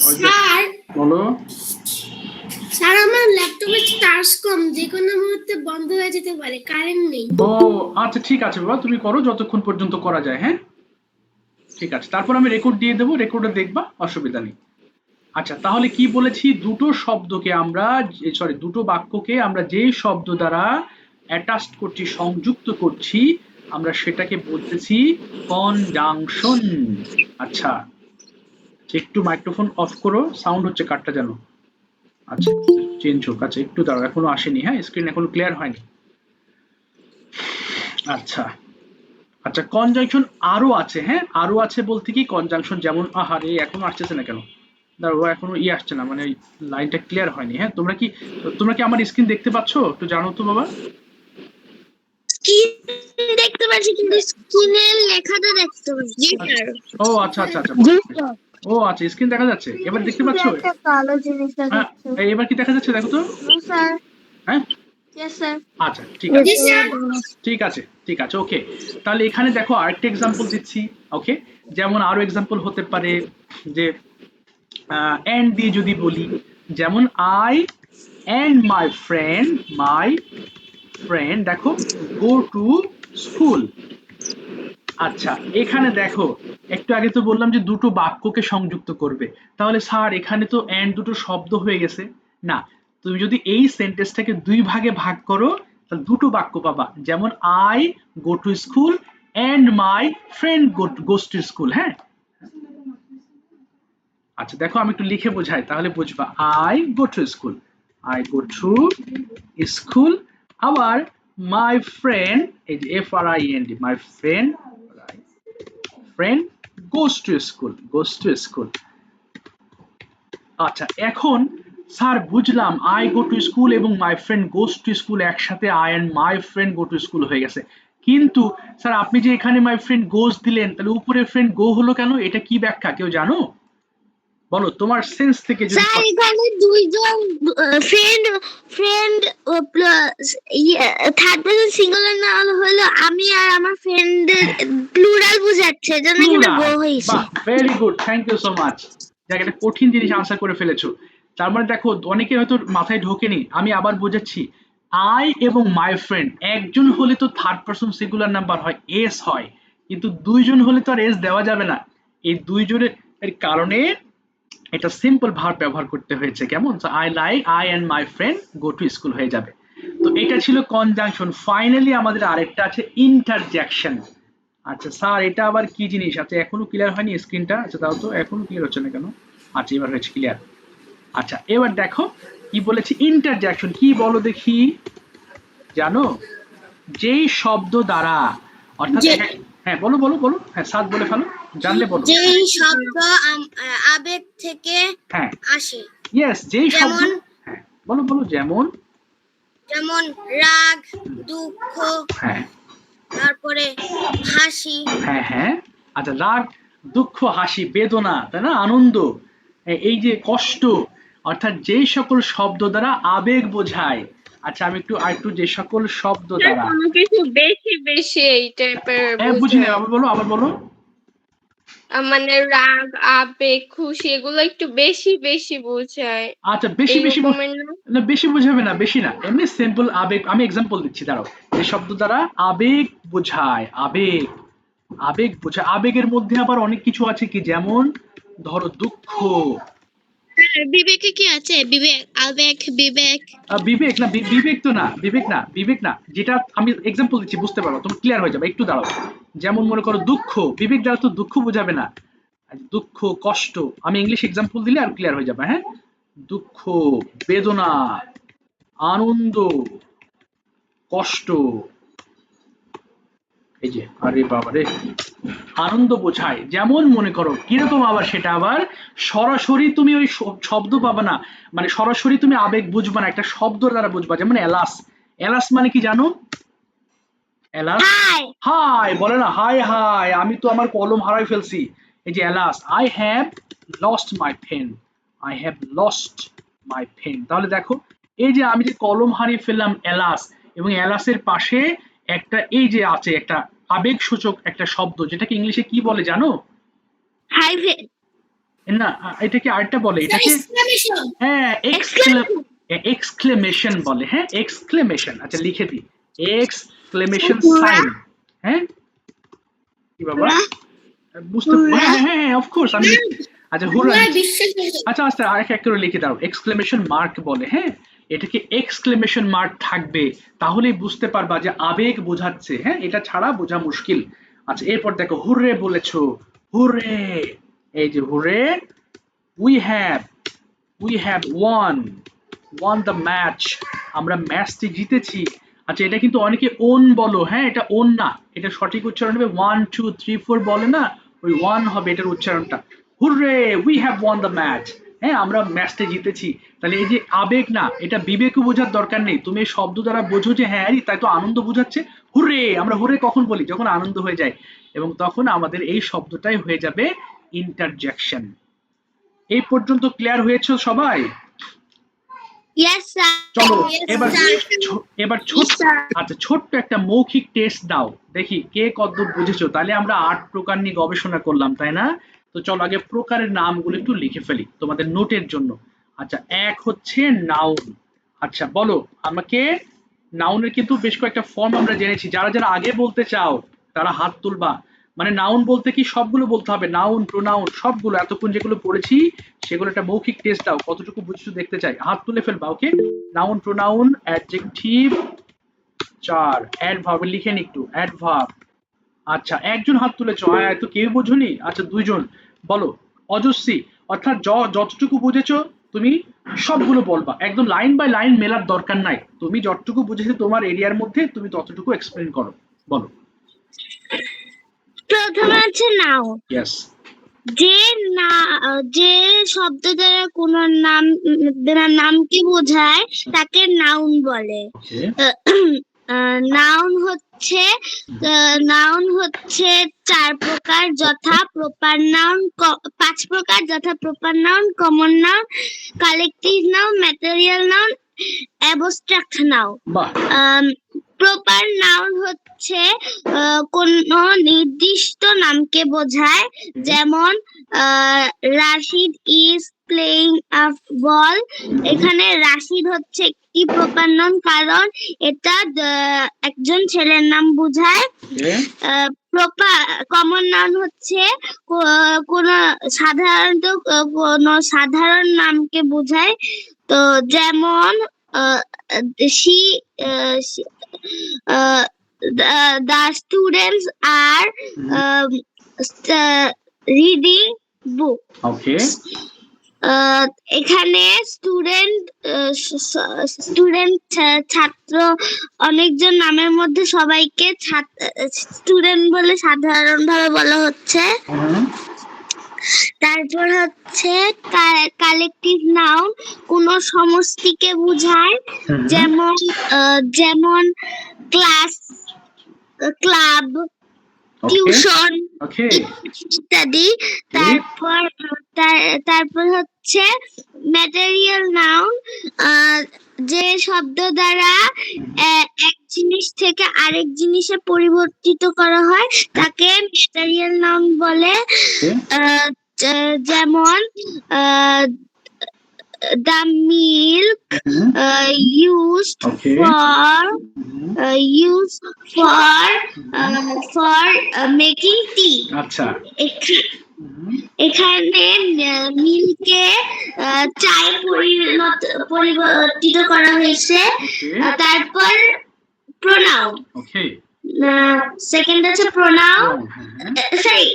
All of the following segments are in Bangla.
স্যার বলো। স্যার আমার ল্যাপটপে চার্জ কম, যে কোনো মুহূর্তে বন্ধ হয়ে যেতে পারে, কারেন্ট নেই। ও আচ্ছা, ঠিক আছে বাবা, তুমি করো যতক্ষণ পর্যন্ত করা যায়। হ্যাঁ, ঠিক আছে, তারপর আমি রেকর্ড দিয়ে দেবো, রেকর্ডে দেখবা, অসুবিধা নেই। আচ্ছা, তাহলে কি বলেছি, দুটো শব্দকে আমরা, সরি, দুটো বাক্যকে আমরা যেই শব্দ দ্বারা অ্যাটাচড করছি, সংযুক্ত করছি, আমরা সেটাকে বলতেছি কনজাংশন। আচ্ছা, একটু মাইক্রোফোন অফ করো, সাউন্ড হচ্ছে কাটটা যেন। আচ্ছা, চেঞ্জ হোক। আচ্ছা, একটু দাঁড়াও, এখনো আসেনি। হ্যাঁ, স্ক্রিন এখনো ক্লিয়ার হয়নি। আচ্ছা আচ্ছা, কনজাংশন আরো আছে। হ্যাঁ, আরো আছে বলতে কি, কনজাংশন যেমন, আহারে এখনো আসতেছে না কেন, দাঁড়াও, এখনো আসছে না, মানে লাইনটা ক্লিয়ার হয়নি। হ্যাঁ, তোমরা কি আমার স্ক্রিন দেখতে পাচ্ছ? একটু জানো তো বাবা। স্ক্রিন দেখতে পাচ্ছি, কিন্তু স্ক্রিনের লেখাটা দেখতে পাচ্ছি। জি আচ্ছা, স্যার। ও আচ্ছা আচ্ছা আচ্ছা, জি বেশ। স্যার। ও আচ্ছা, স্ক্রিন দেখা যাচ্ছে, এবার দেখতে পাচ্ছ? একটা কালো জিনিস হ্যাঁ, দেখাচ্ছে। এবার কি দেখা যাচ্ছে, দেখো তো। No sir. হ্যাঁ, ইয়েস স্যার। আচ্ছা, ঠিক আছে, জি স্যার। ঠিক আছে, ঠিক আছে, ওকে। তাহলে এখানে দেখো আরেকটা এক্সাম্পল দিচ্ছি। ওকে, যেমন আরো এক্সাম্পল হতে পারে যে এন্ড দিয়ে যদি বলি, যেমন আই এন্ড মাই ফ্রেন্ড দেখো গো টু স্কুল। আচ্ছা, এখানে দেখো, একটু আগে তো বললাম যে দুটো বাক্যকে সংযুক্ত করবে, তাহলে স্যার এখানে তো এন্ড দুটো শব্দ হয়ে গেছে। না, তুমি যদি এই সেন্টেন্সটাকে দুই ভাগে ভাগ করো, তাহলে দুটো বাক্য পাবা, যেমন I go to school and my friend goes to school. হ্যাঁ, আচ্ছা দেখো, আমি একটু লিখে বোঝাই, তাহলে বুঝবা। I go to school, I go to school. আবার মাই ফ্রেন্ড, এই যে FRIEND, my friend goes to school. আচ্ছা, এখন স্যার বুঝলাম, আই গো টু স্কুল এবং my friend goes to school একসাথে I and my friend go to school হয়ে গেছে, কিন্তু স্যার আপনি যে এখানে মাই ফ্রেন্ড গোস দিলেন, তাহলে উপরে ফ্রেন্ড গো হলো কেন? এটা কি ব্যাখ্যা, কেউ জানো? বলো তোমার সেন্স থেকে যদি। স্যার এখানে দুইজন friend friend plus third person singular না হলো আমি আর আমার ফ্রেন্ডের প্লুরাল বোঝাচ্ছে, জন্য এখানে গো প্লুরাল, হয়েছে। বাহ, very good, thank you so much. দেখ, একটা কঠিন জিনিস আনসার করে ফেলেছো। তার মানে দেখো, অনেকের হয়তো মাথায় ঢোকেনি, আমি আবার বোঝাচ্ছি। আই এবং মাই ফ্রেন্ড, একজন হলে তো থার্ড পারসন সিঙ্গুলার নাম্বার হয়, এস হয়, কিন্তু দুইজন হলে তো আর এস দেওয়া যাবে না। এই দুইজনের এর কারণে এটা সিম্পল ভার্ব ব্যবহার করতে হয়েছে। কেমন? I and my friend go to school হয়ে যাবে। তো এটা ছিল কনজাংশন। ফাইনালি আমাদের আরেকটা আছে ইন্টারজ্যাকশন। আচ্ছা স্যার, এটা আবার কি জিনিস? আচ্ছা, এখনো ক্লিয়ার হয়নি স্ক্রিনটা। আচ্ছা দাও তো, এখনো ক্লিয়ার হচ্ছে না কেন? আচ্ছা, এবার হয়েছে ক্লিয়ার। আচ্ছা, এবার দেখো কি বলেছি, ইন্টারজ্যাকশন কি বলো দেখি, জানো? যেই শব্দ দ্বারা, অর্থাৎ যে হ্যাঁ, বলো বলো বলো, হ্যাঁ সাত বলে ফেলো, জানলে বলো। যেই শব্দ আবেগ থেকে হ্যাঁ, আসে, ইয়েস, যেই শব্দ। যেমন হ্যাঁ, বলো বলো, যেমন। যেমন রাগ, দুঃখ, হ্যাঁ তারপরে হাসি। হ্যাঁ হ্যাঁ, আচ্ছা, রাগ, দুঃখ, হাসি, বেদনা, তাই না, আনন্দ, এই যে কষ্ট, অর্থাৎ যেই সকল শব্দ দ্বারা আবেগ বোঝায়। আচ্ছা, আমি আরেকটু, যে সকল শব্দ দ্বারা, কোনো কিছু বেশি বেশি এই টাইপের বুঝি না, বোঝায়। আবার বলো, আবার বলো। মানে রাগ, আবেগ, খুশি এগুলো একটু বেশি বেশি বোঝায়, আচ্ছা, বেশি এই বেশি রকমের না? না, বেশি বোঝাবে না, বেশি না, এমনি সিম্পল আবেগ। আমি এক্সাম্পল দিচ্ছি, দাঁড়াও। যে শব্দ দ্বারা আবেগ বোঝায়, আবেগ বোঝায়, আবেগের মধ্যে আবার অনেক কিছু আছে, কি যেমন ধরো দুঃখ। হ্যাঁ, বিবেকে কি আছে? বিবেক, আবেগ, বিবেক। বিবেক না, বিবেক তো না, বিবেক না, যেটা আমি এক্সাম্পল দিচ্ছি, বুঝতে পারো, তুমি ক্লিয়ার হয়ে যাবে, একটু দাঁড়াও। যেমন মনে করো দুঃখ, বিবেক দ্বারা তো দুঃখ বোঝাবে না। দুঃখ, কষ্ট, আমি ইংলিশ এক্সাম্পল দিলে আর ক্লিয়ার হয়ে যাবে। হ্যাঁ, দুঃখ, বেদনা, আনন্দ, কষ্ট, এই যে, আরে বাবা রে, আনন্দ বোঝায়। যেমন মনে করো কিরকম, আবার সেটা আবার সরাসরি তুমি ওই শব্দ পাবে না, মানে সরাসরি তুমি আবেগ বুঝবা না, একটা শব্দ দ্বারা বুঝবা। যেমন এলাস, এলাস মানে কি জানো? Alas, high. হাই বলে না, হাই হাই, আমি তো আমার কলম হারাই ফেলছি। এই যে alas, I have lost my pen. তাহলে দেখো, এই যে আমি যে কলম হারিয়ে ফেললাম, এলাস, এবং এলাসের পাশে একটা, এই যে আছে একটা আবেগ সূচক একটা শব্দ, যেটাকে ইংলিশে কি বলে জানো? হাইভে। না এটাকে আরেকটা বলে, এটাকে হ্যাঁ এক্সক্লেমেশন বলে, হ্যাঁ এক্সক্লেমেশন। আচ্ছা লিখে দিই, এক্সক্লেমেশন সাইন। হ্যাঁ কি বাবা বুঝতে, হ্যাঁ হ্যাঁ হ্যাঁ অফকোর্স আমি আচ্ছা হুররা, আচ্ছা আচ্ছা আরেক এক করে লিখে দাও, এক্সক্লেমেশন মার্ক বলে। হ্যাঁ এটাকে এক্সক্লেমেশন মার্ক থাকবে, তাহলেই বুঝতে পারবা যে আবেগ বোঝাচ্ছে। হ্যাঁ এটা ছাড়া বোঝা মুশকিল। আচ্ছা এরপর দেখো হুররে বলেছো, হুররে, এই যে hurray, we have won the match, আমরা ম্যাচটি জিতেছি। আচ্ছা এটা কিন্তু অনেকে ওন বলো, হ্যাঁ এটা ওন না, এটা সঠিক উচ্চারণ হবে 1 2 3 4 বলে না, ওই 1 হবে এটার উচ্চারণটা। Hurray we have won the match, হ্যাঁ আমরা ম্যাচটা জিতেছি। তাহলে এই যে আবেগ না, এটা বিবেকও বোঝার দরকার নেই, তুমি এই শব্দ দ্বারা বোঝো যে হ্যাঁ তাই তো আনন্দ বোঝাচ্ছে। হুররে, আমরা হুররে কখন বলি, যখন আনন্দ হয়ে যায়, এবং তখন আমাদের এই শব্দটাই হয়ে যাবে ইন্টারজেকশন। এই পর্যন্ত ক্লিয়ার হয়েছে সবাই? Yes, sir. চলো Yes, এবার sir. এবার Yes, sir. আচ্ছা ছোট্ট একটা মৌখিক টেস্ট দাও, দেখি কে কতদূর বুঝেছো। তাহলে আমরা 8 প্রকার নিয়ে গবেষণা করলাম, তাই না? তো চলো আগে প্রকারের নামগুলো একটু লিখে ফেলি তোমাদের নোটের জন্য। আচ্ছা এক হচ্ছে নাউন। আচ্ছা বলো আমাকে, নাউনের কিন্তু বেশ কয়েকটা ফর্ম আমরা জেনেছি, যারা যারা আগে বলতে চাও তারা হাত তুলবা। মানে নাউন বলতে কি সবগুলো বলতে হবে, নাউন প্রোনাউন সবগুলো, এতক্ষণ যেগুলো পড়েছি সেগুলো একটা মৌখিক টেস্ট দাও, কতটুকু বুঝছো দেখতে চাই, হাত তুলে ফেলবা। ওকে, নাউন প্রোনাউন অ্যাডজেক্টিভ 4, অ্যাডভার্ব লিখেন একটু, অ্যাডভার্ব। আচ্ছা একজন হাত তুলেছো, হ্যাঁ তো কেউ বোঝোনি, আচ্ছা দুইজন বলো। অজস্রী, অর্থাৎ যতটুকু বুঝেছো তুমি সবগুলো বলবা, একদম লাইন বাই লাইন মেলার দরকার নাই, তুমি যতটুকু বুঝেছো তোমার এরিয়ার মধ্যে তুমি ততটুকু এক্সপ্লেন করো, বলো। প্রথমে আছে নাউন। ইয়েস, যে না, যে শব্দ দ্বারা কোনো নামকে বোঝায় তাকে নাউন বলে। ওকে, নাউন হচ্ছে 4 প্রকার, যথা প্রপার নাউন, 5 প্রকার, যথা proper noun, common noun, collective noun, material noun, abstract noun. বাহ, প্রপার নাউন হচ্ছে কোনো নির্দিষ্ট নামকে বোঝায়, যেমন রাশিদ ইজ প্লেইং আ বল। এখানে রাশিদ হচ্ছে একটি প্রপার নাউন, কারণ এটা একজন ছেলের নাম বোঝায়। কমন নাউন হচ্ছে কোন সাধারণ নামকে বোঝায়, তো যেমন the students are reading book. ওকে, এখানে স্টুডেন্ট ছাত্র, অনেকজন নামের মধ্যে সবাইকে স্টুডেন্ট বলে সাধারণভাবে বলা হচ্ছে। তারপর হচ্ছে কালেকটিভ নাউন, কোন সমষ্টিকে বোঝায়, যেমন ক্লাস, ক্লাব, টিউশন ইত্যাদি। তারপর হচ্ছে ম্যাটেরিয়াল নাউন, যে শব্দ দ্বারা এক জিনিস থেকে আরেক জিনিসে পরিবর্তিত করা হয় তাকে ম্যাটেরিয়াল নাউন বলে। যেমন the milk used for making tea. আচ্ছা এখানে মিল্কে চায়ে পরিবর্তিত করা হয়েছে। তারপর প্রোনাউন, সেকেন্ড আছে প্রোনাউন, সরি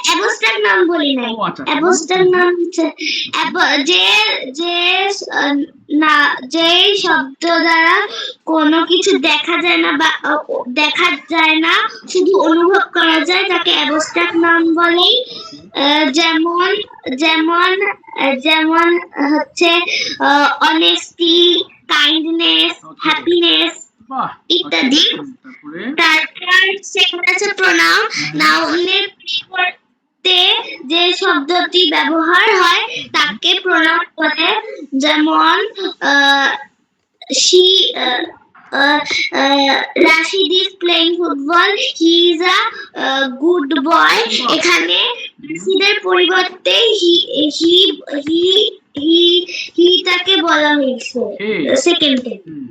অ্যাবস্ট্রাক্ট নাউন বলি নাই, অ্যাবস্ট্রাক্ট নাউন হচ্ছে যে শব্দ দ্বারা কোনো কিছু দেখা যায় না বা শুধু অনুভব করা যায় তাকে অ্যাবস্ট্রাক্ট নাউন বলে। যেমন হচ্ছে অনেস্টি, কাইন্ডনেস, হ্যাপিনেস ইত্যাদি। তারপর সেকেন্ড আছে প্রোনাউন, নাউনের পরিবর্তে যে শব্দটি ব্যবহার হয় তাকে প্রোনাউন বলে। যেমন Rashid is playing football. He is a good boy. এখানে রাশিদের পরিবর্তে হি তাকে বলা হয়েছে Okay. সেকেন্ডে। হুম,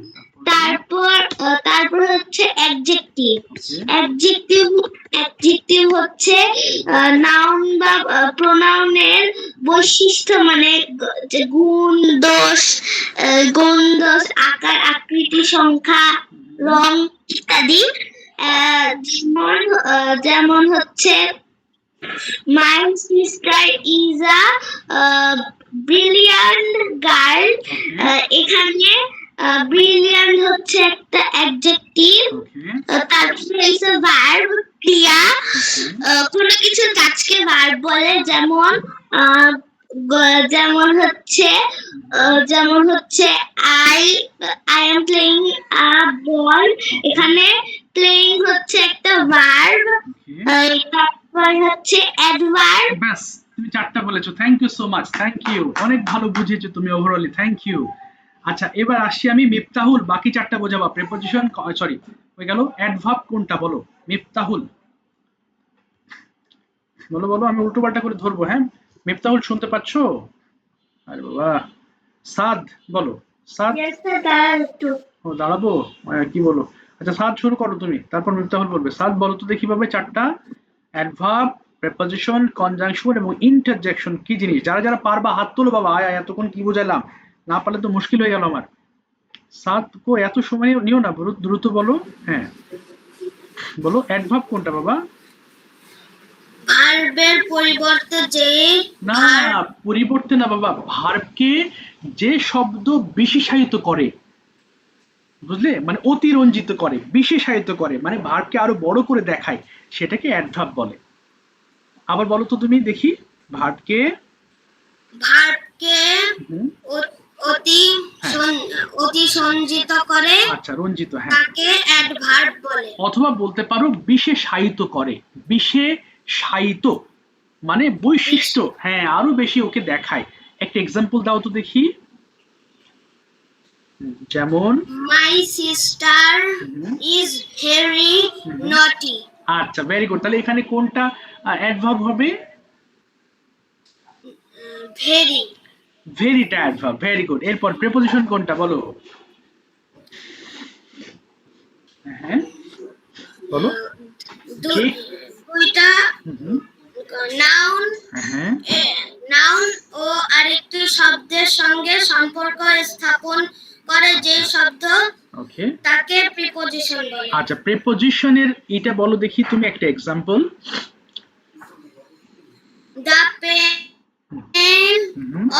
তারপর হচ্ছে অ্যাডজেক্টিভ। okay. অ্যাডজেক্টিভ হচ্ছে নাউন বা প্রোনাউনের বৈশিষ্ট্য, মানে যে গুণ দোষ, আকার, আকৃতি, সংখ্যা, রং ইত্যাদি। যেমন হচ্ছে my sister is a brilliant girl. এখানে brilliant হচ্ছে একটা অ্যাডজেক্টিভ। Okay. তারপরে হচ্ছে ভার্ব, ক্রিয়া। কোনো কিছু কাজকে ভার্ব বলে, যেমন যেমন হচ্ছে আই এম প্লেইং আ বল। এখানে প্লেইং হচ্ছে একটা ভার্ব। Okay. তারপর হচ্ছে অ্যাডভার্ব। ব্যাস, তুমি 4টা বলেছো। Thank you so much, thank you, অনেক ভালো বুঝিয়েছো তুমি ওভারঅলি, থ্যাংক ইউ। আচ্ছা, এবার আসছি আমি মিফতাহুল, বাকি 4টা বোঝাবা। প্রিপোজিশন, সরি হয়ে গেল। অ্যাডভার্ব কোনটা বলো মিফতাহুল? বলো বলো, আমি উল্টো পাল্টা করে ধরবো। হ্যাঁ, মিফতাহুল শুনতে পাচ্ছো? আরে বাবা, সাদ বলো। সাদ। Yes, sir, that ও দাঁড়াবো, কি বলো? আচ্ছা, সাদ শুরু করো তুমি, তারপর মিফতাহুল বলবে। সাদ বলো তো দেখি ভাবে 4টা অ্যাডভার্ব, প্রিপোজিশন, কনজাংশন এবং ইন্টারজেকশন কি জিনিস। যারা যারা পারবা হাত তোলো বাবা। আয় আয়, এতক্ষণ কি বোঝালাম, না পারলে তো মুশকিল হয়ে গেল আমার। সাদ কো এত সময় নিও না, দ্রুত বলো। হ্যাঁ বলো, অ্যাডভার্ব কোনটা বাবা? ভার্বের পরিবর্তে যে না, পরিবর্তে না বাবা, ভার্বকে যে শব্দ বিশেষায়িত করে, বুঝলে, মানে অতিরঞ্জিত করে, বিশেষায়িত করে, মানে ভার্বকে আরো বড় করে দেখায়, সেটাকে অ্যাডভার্ব বলে। আবার বলো তো তুমি দেখি, ভার্বকে হুম, অতি সঞ্জিত করে আচ্ছা রঞ্জিত, হ্যাঁ, তাকে অ্যাডভার্ব বলে। অথবা বলতে পারো বিশেষায়িত করে। বিশেষায়িত মানে বৈশিষ্ট্য, হ্যাঁ, আরো বেশি ওকে দেখায়। একটা এক্সাম্পল দাও তো দেখি। যেমন মাই সিস্টার ইজ ভেরি নটি। আচ্ছা, ভেরি গুড। তাহলে এখানে কোনটা অ্যাডভার্ব হবে? ভেরি। ভেরিটা অ্যাডভার্ব, ভেরি গুড। এরপর প্রিপোজিশন কোনটা বলো? হ্যাঁ বলো। দুইটা নাউন হ্যাঁ নাউন ও আরেকটি শব্দের সঙ্গে সম্পর্ক স্থাপন করে যে শব্দ, ওকে, তাকে প্রিপোজিশন বলে। আচ্ছা, প্রিপোজিশনের এটা বলো দেখি তুমি একটা example. The pen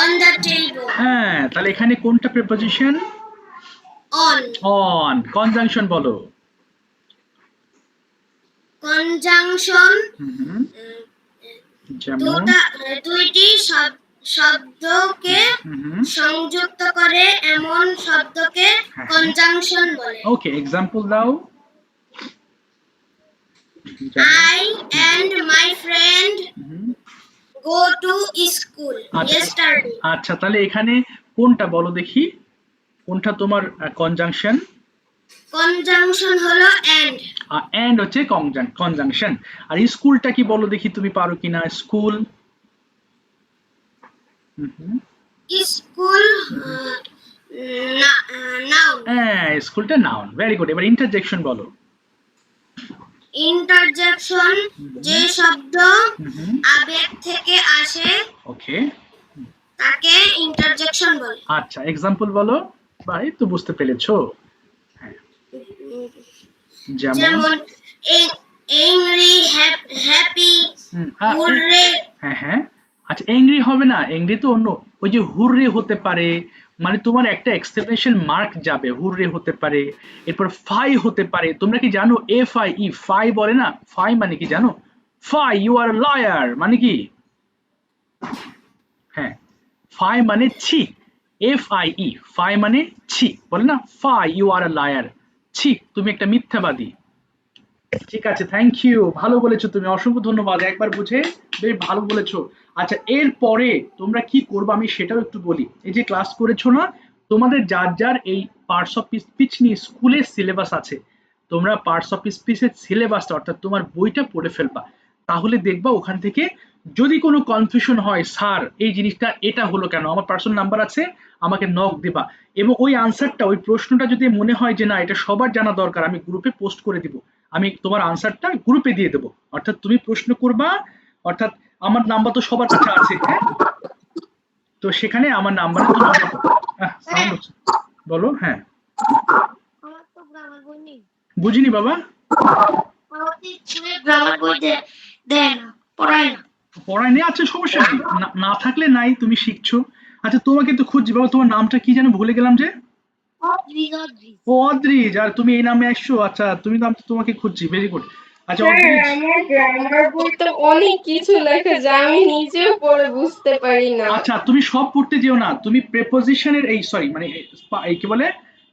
on the table. হ্যাঁ, তাহলে এখানে কোনটা প্রিপোজিশন? অন। অন। কনজাংশন বলো। কনজাংশন যেমন দুইটি শব্দকে সংযুক্ত করে এমন শব্দকে কনজাংশন বলে। ওকে, এক্সাম্পল দাও। I and my friend go to school yesterday. আচ্ছা, তাহলে এখানে কোনটা বলো দেখি, কোনটা তোমার কনজাংশন? কনজাংশন হলো and. এন্ড হচ্ছে কনজাংশন। আর স্কুলটা কি বলো দেখি, তুমি পারো কিনা? স্কুল। School noun. হ্যাঁ, স্কুলটা নাউন, ভেরি গুড। এবার ইন্টারজেকশন বলো। ইন্টারজেকশন যে শব্দ আবেগ থেকে আসে, ওকে, তাকে ইন্টারজেকশন বলে। আচ্ছা, এক্সাম্পল বলো। ভাই তো বুঝতে পেরেছো। যেমন এংরি, হ্যাপি, হুররে। হ্যাঁ হ্যাঁ, আচ্ছা, এংরি হবে না, এংরি তো অন্য। ওই যে হুররে হতে পারে, মানে তোমার একটা এক্সক্লেমেশন মার্ক যাবে, হুররে হতে পারে। এরপর ফাই হতে পারে। তোমরা কি জানো FIE, ফাই বলে না? ফাই মানে কি জানো? ফাই, ইউ আর লয়ার মানে কি? হ্যাঁ, ফাই মানে ছি। FIE, ফাই মানে ছি, বলে না? Fie, you are a liar, ছি তুমি একটা মিথ্যাবাদী। ঠিক আছে, থ্যাংক ইউ, ভালো বলেছো তুমি, অসংখ্য ধন্যবাদ, একবার বুঝে বেশ ভালো বলেছো। আচ্ছা, এরপরে তোমরা কি করবে আমি সেটাও একটু বলি। এই যে ক্লাস করেছো না, তোমাদের যার যার এই পার্টস অফ স্পিচ নিয়ে স্কুলের সিলেবাস আছে, তোমরা পার্টস অফ স্পিচের সিলেবাসটা অর্থাৎ তোমার বইটা পড়ে ফেলবা, তাহলে দেখবা ওখান থেকে যদি কোনো কনফিউশন হয়, স্যার এই জিনিসটা এটা হলো কেন, আমার পার্সোনাল নাম্বার আছে, আমাকে নক দিবা, এবং ওই আনসারটা ওই প্রশ্নটা যদি মনে হয় যে না এটা সবার জানা দরকার, আমি গ্রুপে পোস্ট করে দিব, আমি তোমার আনসারটা গ্রুপে দিয়ে দেবো, অর্থাৎ তুমি প্রশ্ন করবা, অর্থাৎ আমার নাম্বার তো সবার কাছে আছে, হ্যাঁ, তো সেখানে আমার নাম্বারে তুমি সাউন্ড হচ্ছে, বলো। হ্যাঁ, আমার তো গ্রামার বই নেই। বুঝিনি বাবা। আমাদের স্কুলে গ্রামার বই দেয় না, পড়ায় না। পড়ায় নেই, আচ্ছা সমস্যা নেই, না থাকলে নাই, তুমি শিখছো। আচ্ছা তোমাকে তো খুঁজছি বাবা, তোমার নামটা কি যেন ভুলে গেলাম যে। অদ্রিজ। ও অদ্রিজ, আর তুমি এই নামে আসছো, আচ্ছা তুমি নাম তো তোমাকে খুঁজছি, ভেরি গুড। আচ্ছা স্যার অদ্রিজ, আমার গ্রামার বইতে অনেক কিছু লেখা যায় আমি নিজেও পড়ে বুঝতে পারি না। আচ্ছা তুমি সব পড়তে যেও না, তুমি প্রেপোজিশনের এই সরি মানে এই কি বলে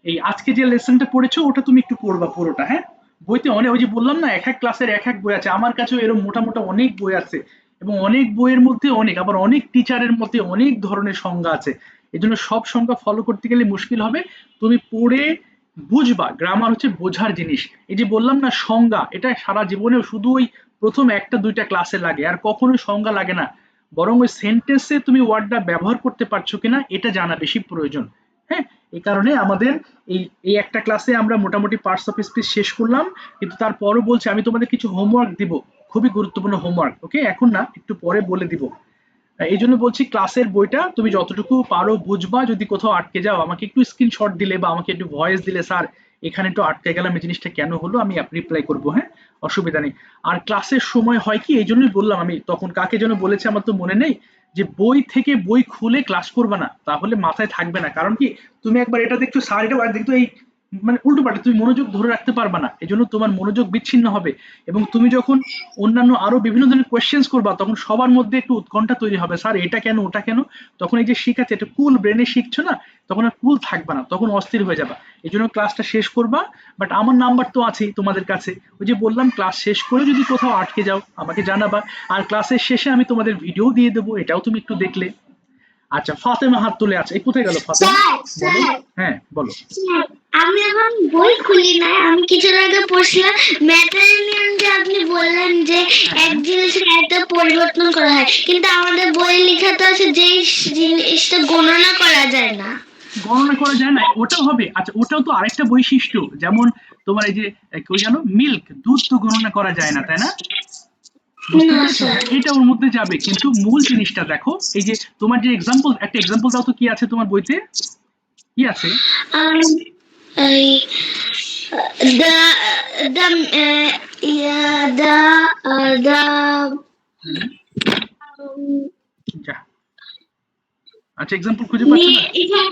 এই আজকে যে লেসনটা পড়েছো ওটা তুমি একটু পড়বা পুরোটা, হ্যাঁ। বইতে অনেক, ওই যে বললাম না এক এক ক্লাসের এক এক বই আছে, আমার কাছেও এরকম মোটামুটি অনেক বই আছে, এবং অনেক বইয়ের মধ্যে অনেক, আবার অনেক টিচারের মধ্যে অনেক ধরনের সংজ্ঞা আছে, এই জন্য সব সংজ্ঞা ফলো করতে গেলে মুশকিল হবে, তুমি পড়ে বুঝবা, গ্রামার হচ্ছে বোঝার জিনিস, এই যে বললাম না সংজ্ঞা, এটা সারা জীবনেও শুধু ওই প্রথম একটা দুইটা ক্লাসে লাগে, আর কখনোই সংজ্ঞা লাগে না, বরং ওই সেন্টেন্সে তুমি ওয়ার্ডটা ব্যবহার করতে পারছো কিনা এটা জানা বেশি প্রয়োজন, হ্যাঁ। এই কারণে আমাদের এই এই একটা ক্লাসে আমরা মোটামুটি পার্টস অফ স্পিচ শেষ করলাম, কিন্তু তারপরও বলছি আমি তোমাদের কিছু হোমওয়ার্ক দিব, খুবই গুরুত্বপূর্ণ হোমওয়ার্ক, ওকে, এখন না, একটু পরে বলে দিব। এই জন্য বলছি ক্লাসের বইটা তুমি যতটুকু পারো বুঝবা, যদি কোথাও আটকে যাও আমাকে একটু স্ক্রিনশট দিলে বা আমাকে একটু ভয়েস দিলে, স্যার এখানে একটু আটকে গেলাম, এই জিনিসটা কেন হলো, আমি রিপ্লাই করবো, হ্যাঁ, অসুবিধা নেই। আর ক্লাসের সময় হয় কি, এই জন্যই বললাম, আমি তখন কাকে যেন বলেছে আমার তো মনে নেই, যে বই থেকে বই খুলে ক্লাস করবে না, তাহলে মাথায় থাকবে না, কারণ কি তুমি একবার এটা দেখছো, স্যার এটা দেখতো, এই মানে উল্টো পাল্টা তুমি মনোযোগ ধরে রাখতে পারবে না, এই জন্য তোমার মনোযোগ বিচ্ছিন্ন হবে, এবং তুমি যখন অন্যান্য আরো বিভিন্ন ধরনের কোয়েশ্চেন্স করবা তখন সবার মধ্যে একটু উৎকণ্ঠা তৈরি হবে, স্যার এটা কেন ওটা কেন, তখন এই যে শিখাচ্ছে এটা কুল ব্রেনে শিখছো না, তখন আর কুল থাকবে না, তখন অস্থির হয়ে যাবা, এই জন্য ক্লাসটা শেষ করবা। বাট আমার নাম্বার তো আছেই তোমাদের কাছে, ওই যে বললাম ক্লাস শেষ করে যদি কোথাও আটকে যাও আমাকে জানাবা, আর ক্লাসের শেষে আমি তোমাদের ভিডিও দিয়ে দেবো, এটাও তুমি একটু দেখলে। আচ্ছা ফাতেমা হাত তুলে আছে, এই কোথায় গেল ফাতেমা, বলো। হ্যাঁ বলো। স্যার, আমি এখন বই খুলি না, আমি কিছু আগে পড়ছিলাম ম্যাটেরিয়াল, যে আপনি বললেন যে এক জিনিসের একটা পরিবর্তন করা হয়, কিন্তু আমাদের বই লেখা তো আছে যে জিনিসটা গণনা করা যায় না। গণনা করা যায় না, ওটাও হবে, আচ্ছা ওটাও তো আরেকটা বৈশিষ্ট্য, যেমন তোমার এই যে ওই জানো মিল্ক, দুধ তো গণনা করা যায় না, তাই না, বুঝতে না পেরেছো, স্যার। এটা ওর মধ্যে যাবে, কিন্তু মূল জিনিসটা দেখো, এই যে তোমার যে এক্সাম্পল, একটা এক্সাম্পল দাও তো, কি আছে তোমার বইতে, কি আছে? এই the the yeah the hmm, um, যা, আচ্ছা এক্সাম্পল খুঁজে পাচ্ছ না?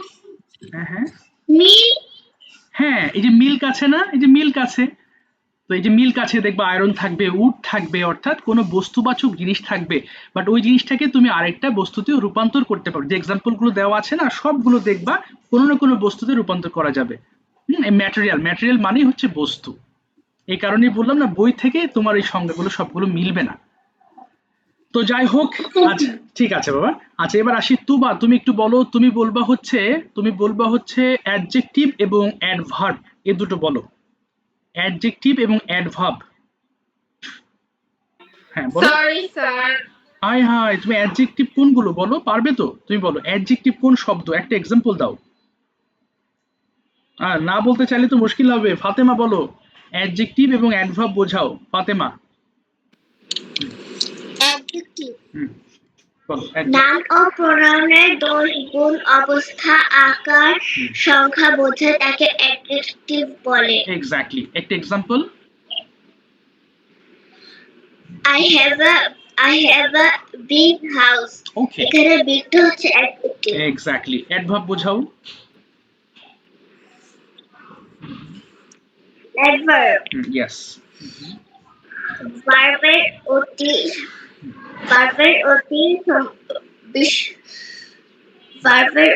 হ্যাঁ হ্যাঁ মিল হ্যাঁ, এই যে মিল্ক আছে না, এই যে মিল্ক আছে, তো এই যে মিল্ক আছে দেখবা আয়রন থাকবে, উড থাকবে, অর্থাৎ কোনো বস্তুবাচক জিনিস থাকবে, বাট ওই জিনিসটাকে তুমি আরেকটা বস্তুতে রূপান্তর করতে পারো, যে এক্সাম্পল গুলো দেওয়া আছে না সবগুলো দেখবা কোনো না কোনো বস্তুতে রূপান্তর করা যাবে। ম্যাটেরিয়াল, ম্যাটেরিয়াল মানেই হচ্ছে বস্তু, এই কারণেই বললাম না বই থেকে তোমার এই সংজ্ঞাগুলো সবগুলো মিলবে না। তো যাই হোক, আচ্ছা ঠিক আছে বাবা। আচ্ছা এবার আসি তুবা, তুমি একটু বলো, তুমি বলবা হচ্ছে অ্যাডজেক্টিভ এবং অ্যাডভার্ব, এ দুটো বলো, অ্যাডজেক্টিভ এবং অ্যাডভার্ব, হ্যাঁ বলো। Sorry sir. হাই হাই, তুমি অ্যাডজেক্টিভ কোনগুলো বলো, পারবে তো, তুমি বলো অ্যাডজেক্টিভ কোন শব্দ, একটা এক্সাম্পল দাও। না বলতে চাইলে তো মুশকিল হবে, ফাতেমা বলো, অ্যাডজেক্টিভ এবং অ্যাডভার্ব বোঝাও, ফাতেমা। অ্যাডজেক্টিভ হুম, বলো নাম ও প্রোনাউনের দোষ গুণ অবস্থা আকার সংখ্যা বোঝায় তাকে অ্যাডজেক্টিভ বলে। এক্স্যাক্টলি, একটা example. I have a big house. ওকে, এখানে বিগটা হচ্ছে অ্যাডজেক্টিভ। এক্স্যাক্টলি, অ্যাডভার্ব বোঝাও। অ্যাডভার্ব ইয়েস, ভার্বের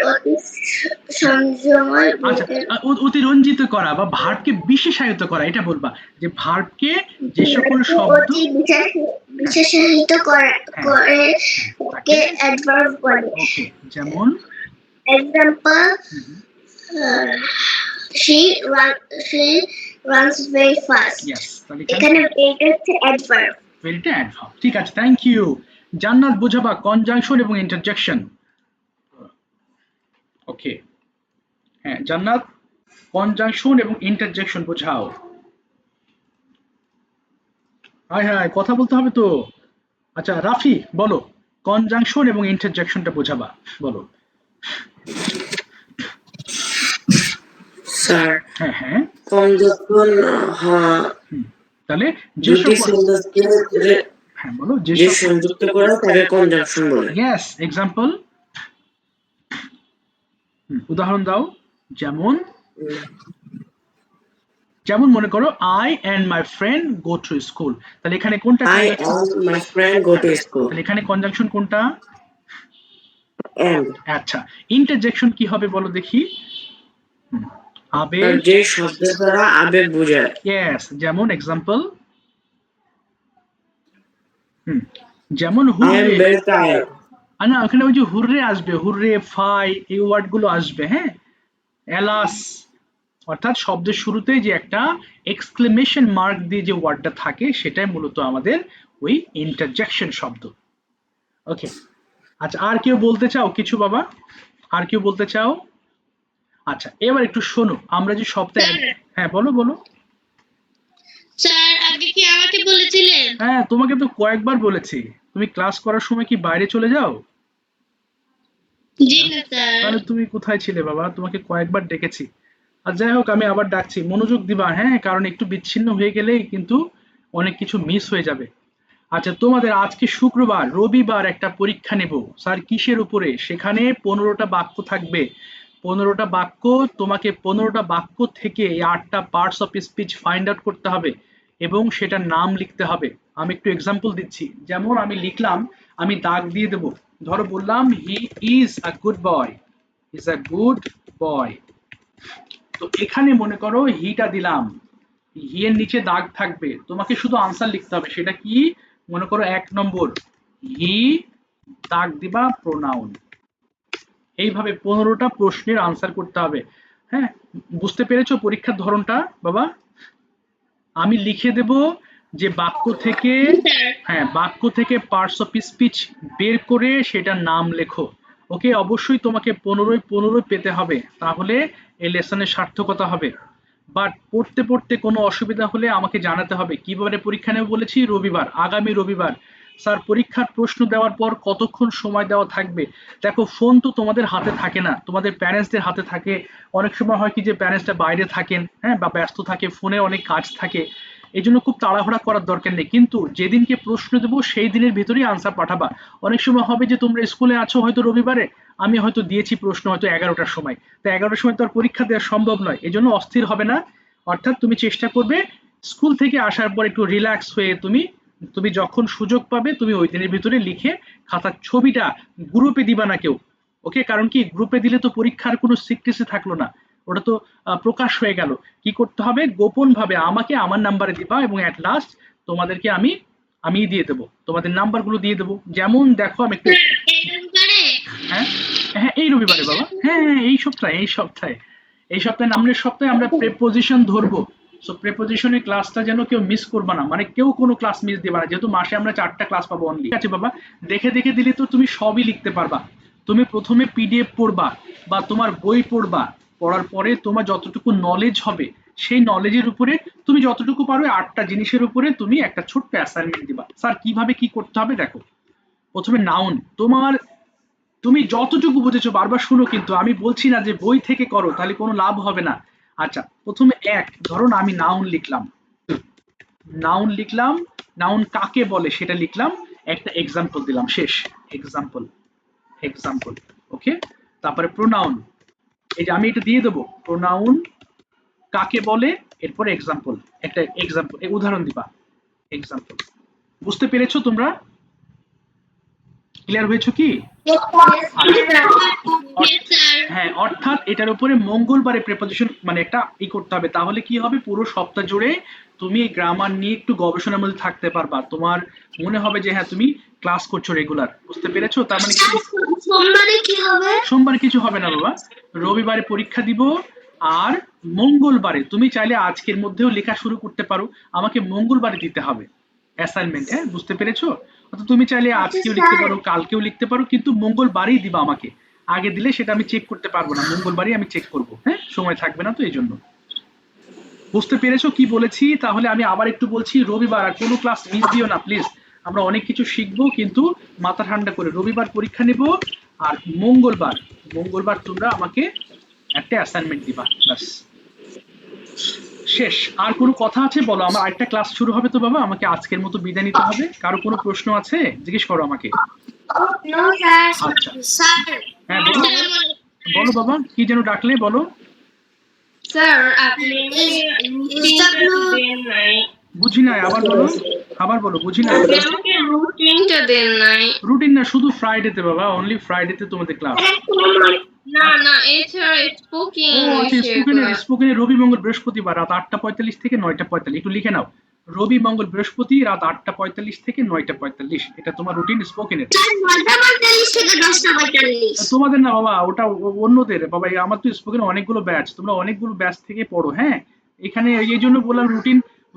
অতি সংযময় আচ্ছা অতিরঞ্জিত করা বা ভার্বকে বিশেষায়িত করা, এটা বলবা, যে ভার্বকে যে সকল শব্দ অতি বিশেষায়িত করে তাকে অ্যাডভার্ব বলে। ওকে, যেমন example She runs very fast. Yes, তাহলে এখানে এটা হচ্ছে adverb. এটা অ্যাডভার্ব। ঠিক আছে, থ্যাংক ইউ। জান্নাত বোঝাবা কনজাংশন এবং ইন্টারজেকশন। ওকে, হ্যাঁ জান্নাত, কনজাংশন এবং ইন্টারজেকশন বোঝাও। হায় হায়, কথা বলতে হবে তো। আচ্ছা রাফি বলো, কনজাংশন এবং ইন্টারজেকশনটা বোঝাবা, বলো। স্যার হ্যাঁ হ্যাঁ, কনজাংশন তাহলে দুটি যেসব, সেন্টেন্সকে হ্যাঁ বলো, যে যেসব, সংযুক্ত করে তাকে কনজাংশন বলে। ইয়েস, এক্সাম্পল, উদাহরণ দাও। যেমন যেমন মনে করো I and my friend go to school, তাহলে এখানে কোনটা I conjunction? and my friend go to school. তাহলে এখানে কনজাংশন কোনটা? And আচ্ছা, ইন্টারজেকশন কি হবে বলো দেখি। আবেগ, যে শব্দ দ্বারা আবেগ বোঝায়। ইয়েস, যেমন এক্সাম্পল, যেমন I am hurray, very tired. না ওখানে ওই যে হুররে আসবে, হুররে, ফাই, এই ওয়ার্ড গুলো আসবে, হ্যাঁ, এলাস, অর্থাৎ শব্দের শুরুতে যে একটা এক্সক্লেমেশন মার্ক দিয়ে যে ওয়ার্ডটা থাকে সেটাই মূলত আমাদের ওই ইন্টারজেকশন শব্দ। ওকে, আচ্ছা আর কেউ বলতে চাও কিছু বাবা? আর কেউ বলতে চাও? আচ্ছা এবার একটু শোনো, আমরা যে সপ্তাহে, হ্যাঁ বলো বলো। স্যার আগে কি আমাকে বলেছিলেন? হ্যাঁ তোমাকে তো কয়েকবার বলেছি, তুমি ক্লাস করার সময় কি বাইরে চলে যাও? জি না স্যার। তাহলে তুমি কোথায় ছিলে বাবা? তোমাকে কয়েকবার ডেকেছি। আর যাই হোক, আমি আবার ডাকছি, মনোযোগ দিবা, হ্যাঁ, কারণ একটু বিচ্ছিন্ন হয়ে গেলেই কিন্তু অনেক কিছু মিস হয়ে যাবে। আচ্ছা তোমাদের আজকে শুক্রবার, রবিবার একটা পরীক্ষা নেব স্যার, কিসের উপরে? সেখানে 15টা বাক্য থাকবে। 15টা বাক্য, তোমাকে 15টা বাক্য থেকে এই 8টা parts of speech find out করতে হবে এবং সেটার নাম লিখতে হবে। আমি একটু এক্সাম্পল দিচ্ছি, যেমন আমি লিখলাম, আমি দাগ দিয়ে দেব, ধরো বললাম he is a good boy, is a good boy. তো এখানে মনে করো হিটা দিলাম, হি এর নিচে দাগ থাকবে, তোমাকে শুধু আনসার লিখতে হবে। সেটা কি? মনে করো 1 নম্বর, হি, দাগ দিবা প্রোনাউন। এইভাবে 15টা প্রশ্নের আনসার করতে হবে। হ্যাঁ, বুঝতে পেরেছো পরীক্ষার ধরনটা বাবা? আমি লিখে দেব যে বাক্য থেকে, হ্যাঁ বাক্য থেকে পার্টস অফ স্পিচ বের করে সেটার নাম লেখো। ওকে, অবশ্যই তোমাকে 15 পেতে হবে, তাহলে এই লেসনের সার্থকতা হবে। বাট পড়তে পড়তে কোনো অসুবিধা হলে আমাকে জানাতে হবে। কিভাবে পরীক্ষা নেব বলেছি? রবিবার, আগামী রবিবার। স্যার পরীক্ষার প্রশ্ন দেওয়ার পর কতক্ষণ সময় দেওয়া থাকবে? দেখো ফোন তো তোমাদের হাতে থাকে না, তোমাদের প্যারেন্টসদের হাতে থাকে। অনেক সময় হয় কি যে প্যারেন্টসটা বাইরে থাকেন, হ্যাঁ, বা ব্যস্ত থাকে, ফোনে অনেক কাজ থাকে, এই জন্য খুব তাড়াহুড়া করার দরকার নেই। কিন্তু যেদিনকে প্রশ্ন দেবো সেই দিনের ভিতরেই আনসার পাঠাবা। অনেক সময় হবে যে তোমরা স্কুলে আছো হয়তো রবিবারে, আমি হয়তো দিয়েছি প্রশ্ন হয়তো 11টার সময়, তো 11টার সময় তো আর পরীক্ষা দেওয়া সম্ভব নয়, এই জন্য অস্থির হবে না। অর্থাৎ তুমি চেষ্টা করবে স্কুল থেকে আসার পর একটু রিল্যাক্স হয়ে তুমি তুমি যখন সুযোগ পাবে তুমি ওই দিনের ভিতরে লিখে খাতার ছবিটা গ্রুপে দিবা না কেউ। ওকে, কারণ কি গ্রুপে দিলে তো পরীক্ষার কোনো সিক্রেসি থাকলো না, ওটা তো প্রকাশ হয়ে গেল। কি করতে হবে? গোপন ভাবে আমাকে আমার নাম্বারে দিবা এবং অ্যাট লাস্ট তোমাদেরকে আমি দিয়ে দেবো, তোমাদের নাম্বারগুলো দিয়ে দেবো। যেমন দেখো আমি একটু, হ্যাঁ হ্যাঁ এই রবিবারে বাবা, হ্যাঁ হ্যাঁ এই সপ্তাহে নামের সপ্তাহে আমরা প্রেপোজিশন ধরবো। সো প্রেপোজিশনের ক্লাসটা যেন কেউ মিস করবা না, মানে কেউ কোনো ক্লাস মিস দিবা না, যেহেতু মাসে আমরা 4টা ক্লাস পাবো অনলি। ঠিক আছে বাবা, দেখে দেখে দিলে তো তুমি সবই লিখতে পারবা। তুমি প্রথমে পিডিএফ পড়বা বা তোমার বই পড়বা, পড়ার পরে তোমার যতটুকু নলেজ হবে সেই নলেজের উপরে তুমি যতটুকু পারো 8টা জিনিসের উপরে তুমি একটা ছোট্ট অ্যাসাইনমেন্ট দিবা। স্যার কিভাবে কি করতে হবে দেখো, প্রথমে নাউন, তুমি যতটুকু বুঝেছো, বারবার শুনো কিন্তু আমি বলছি না যে বই থেকে করো, তাহলে কোনো লাভ হবে না। আচ্ছা প্রথমে ধরুন আমি নাউন লিখলাম, নাউন কাকে বলে সেটা লিখলাম, একটা এক্সাম্পল দিলাম, শেষ। এক্সাম্পল ওকে। তারপরে প্রোনাউন, এই যে আমি এটা দিয়ে দেবো, প্রোনাউন কাকে বলে, এরপর এক্সাম্পল, একটা এক্সাম্পল উদাহরণ দিবা, এক্সাম্পল। বুঝতে পেরেছো তোমরা? ক্লিয়ার হয়েছো কি? হ্যাঁ, অর্থাৎ এটার উপরে মঙ্গলবারে প্রেপোজিশন মানে একটা করতে হবে, তাহলে কি হবে পুরো সপ্তাহ জুড়ে তুমি গ্রামার নিয়ে একটু গবেষণার মধ্যে থাকতে পারবা, তোমার মনে হবে যে হ্যাঁ তুমি ক্লাস করছো রেগুলার। বুঝতে পেরেছো? তার মানে কি সোমবারে কি হবে? সোমবার কিছু হবে না বাবা, রবিবারে পরীক্ষা দিব, আর মঙ্গলবারে তুমি চাইলে আজকের মধ্যেও লেখা শুরু করতে পারো, আমাকে মঙ্গলবারে দিতে হবে অ্যাসাইনমেন্ট। হ্যাঁ, বুঝতে পেরেছো? অর্থাৎ তুমি চাইলে আজকেও লিখতে পারো, কালকেও লিখতে পারো, কিন্তু মঙ্গলবারেই দিবা আমাকে। আগে দিলে সেটা আমি চেক করতে পারবো না, মঙ্গলবারই আমি চেক করবো। হ্যাঁ, সময় থাকবে না তো এই জন্য। বুঝতে পেরেছো কি বলেছি? তাহলে আমি আবার একটু বলছি, রবিবার আর কোনো ক্লাস মিস দিও না প্লিজ। আমরা অনেক কিছু শিখবো, কিন্তু মাথা ঠান্ডা করে রবিবার পরীক্ষা নেব, আর মঙ্গলবার তোমরা আমাকে একটা অ্যাসাইনমেন্ট দিবা, ব্যাস শেষ। আর কোনো কথা আছে বলো, আমার আরেকটা ক্লাস শুরু হবে তো বাবা, আমাকে আজকের মতো বিদায় নিতে হবে। কারো কোনো প্রশ্ন আছে জিজ্ঞেস করো আমাকে। No sir. আচ্ছা, স্যার হ্যাঁ বলো বলো বাবা, কি যেন ডাকলে, বলো। স্যার আপনি বুঝি নাই, আবার বলো, বুঝি নাই। আমাকে রুটিনটা দেন নাই। রুটিন না, শুধু ফ্রাইডেতে বাবা, অনলি ফ্রাইডেতে তোমাদের ক্লাস। না এছাড়া স্পোকিং ও আচ্ছা, স্পোকেনের রবি মঙ্গল বৃহস্পতিবার রাত 8:45 থেকে 9:45, একটু লিখে নাও, রবি মঙ্গল বৃহস্পতি রাত 8:45 থেকে 9:45, এটা তোমার রুটিন স্পোকেনের। 9:45 থেকে 10:45। তোমাদের না বাবা, ওটা অন্যদের বাবা, আমার তো স্পোকেন অনেকগুলো ব্যাচ, তোমরা অনেকগুলো ব্যাচ থেকে পড়ো। হ্যাঁ, এখানে এই জন্য বললাম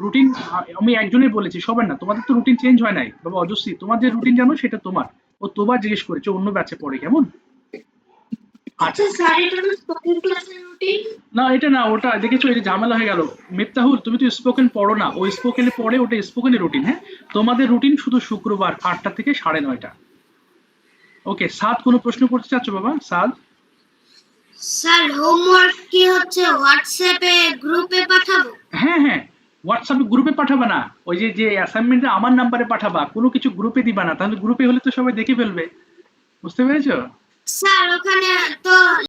রুটিন আমি একজনই বলেছি, সবার না। তোমাদের তো রুটিন চেঞ্জ হয় নাই বাবা অজস্রী, তোমার যে রুটিন জানো সেটা তোমার, ও তোবার জিজ্ঞেস করেছে অন্য ব্যাচে পড়ে কেমন। আচ্ছা স্যার, এটা তো স্পোকেন ক্লাসের রুটিন। না এটা না, ওটা দেখেছো, এটা ঝামেলা হয়ে গেল। মিফতাহুল, তুমি তো স্পোকেন পড়ো না, ওই স্পোকেনে পড়ে, ওটা স্পোকেনের রুটিন। হ্যাঁ, তোমাদের রুটিন শুধু শুক্রবার 8টা থেকে 9:30। ওকে, সাদ কোনো প্রশ্ন করতে চাচ্ছ বাবা? সাদ, স্যার হোমওয়ার্ক কি হচ্ছে হোয়াটসঅ্যাপে গ্রুপে পাঠাবো? হ্যাঁ হোয়াটসঅ্যাপে গ্রুপে পাঠাবা না, ওই যে অ্যাসাইনমেন্টটা আমার নাম্বারে পাঠাবা, কোনো কিছু গ্রুপে দিবা না, তাহলে গ্রুপে হলে তো সবাই দেখে ফেলবে। বুঝতে পেরেছো? স্যার ওখানে তো